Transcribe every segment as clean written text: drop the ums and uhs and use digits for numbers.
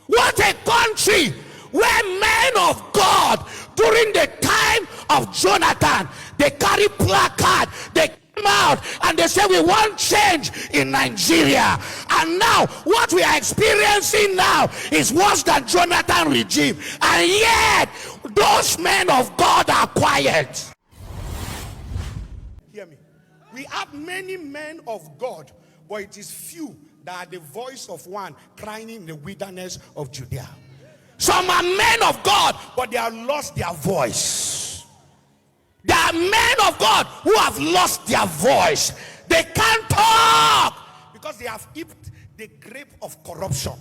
What a country where men of God during the time of Jonathan, they carry placard, they come out and they say we want change in Nigeria. And now what we are experiencing now is worse than Jonathan regime. And yet those men of God are quiet. Hear me. We have many men of God, but it is few that are the voice of one crying in the wilderness of Judea. Some are men of God, but they have lost their voice. There are men of God who have lost their voice. They can't talk because they have eaten the grape of corruption.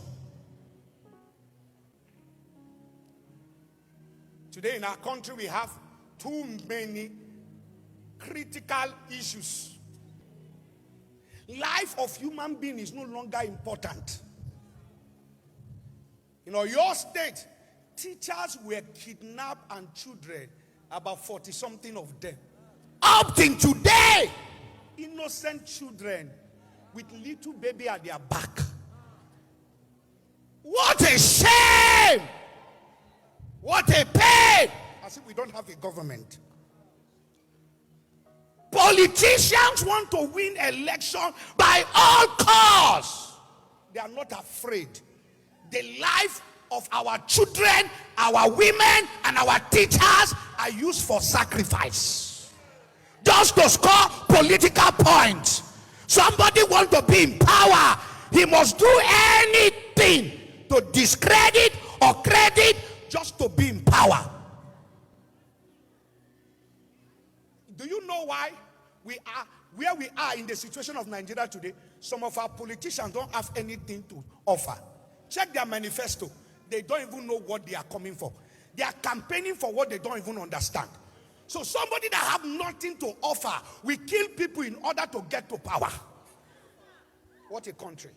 Today in our country we have too many critical issues. Life of human being is no longer important. In your state, teachers were kidnapped and children, about 40-something of them. Up till today, innocent children with little baby at their back. What a shame! What a pain! As if we don't have a government. Politicians want to win election by all costs. They are not afraid. The life of our children, our women, and our teachers are used for sacrifice. Just to score political points. Somebody wants to be in power. He must do anything to discredit or credit just to be in power. Do you know why we are where we are in the situation of Nigeria today? Some of our politicians don't have anything to offer. Check their manifesto. They don't even know what they are coming for. They are campaigning for what they don't even understand. So somebody that have nothing to offer, we kill people in order to get to power. What a country.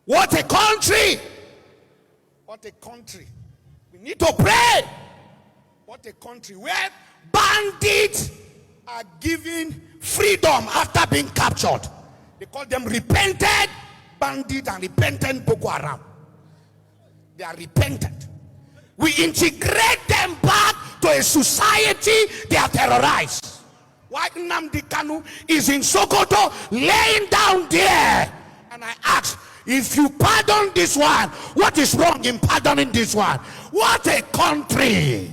What a country. What a country. We need to pray. What a country where bandits are given freedom after being captured. They call them repented bandit and repentant Boko Haram. They are repentant. We integrate them back to a society they are terrorized. Why Nnamdi Kanu is in Sokoto laying down there? And I ask, if you pardon this one, what is wrong in pardoning this one? What a country!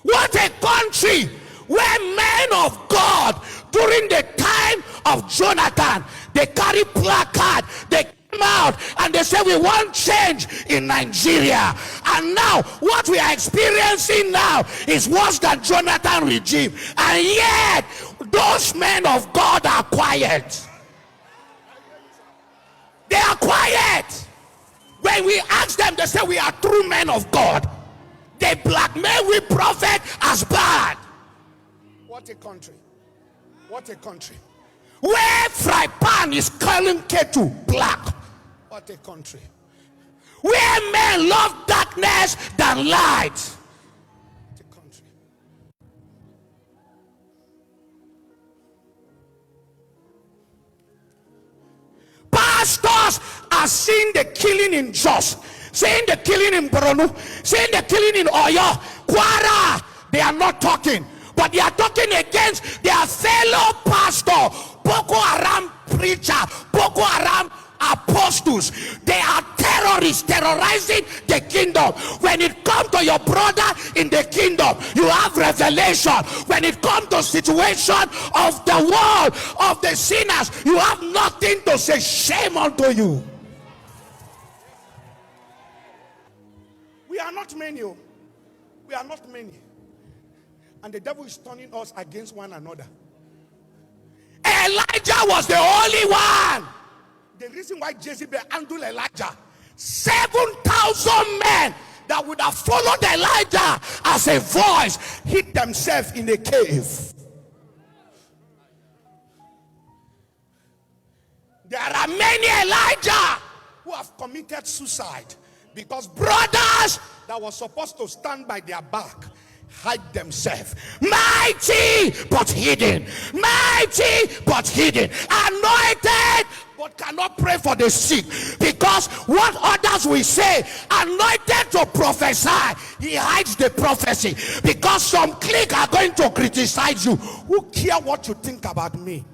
What a country where men of God during the time of Jonathan, they carry placard, they come out and they say we want change in Nigeria. And now what we are experiencing now is worse than Jonathan regime. And yet those men of God are quiet. They are quiet. When we ask them, they say we are true men of God. They blackmail we prophet as bad. What a country. What a country. Where fry pan is calling kettle black. What a country. Where men love darkness than light. What a country. Pastors are seeing the killing in Jos, seeing the killing in Borno, seeing the killing in Oyo, Kwara. They are not talking, but they are talking against their fellow pastor, Boko Haram preacher, Boko Haram apostles. They are terrorists terrorizing the kingdom. When it comes to your brother in the kingdom, you have revelation. When it comes to situation of the world, of the sinners, you have nothing to say. Shame unto you. We are not many. We are not many. And the devil is turning us against one another. Elijah was the only one. The reason why Jezebel handled Elijah, 7,000 men that would have followed Elijah as a voice hid themselves in a cave. There are many Elijah who have committed suicide because brothers that were supposed to stand by their back hide themselves. Mighty but hidden. Mighty but hidden. Anointed but cannot pray for the sick, because what others will say, anointed to prophesy, he hides the prophecy, because some clique are going to criticize you. Who care what you think about me?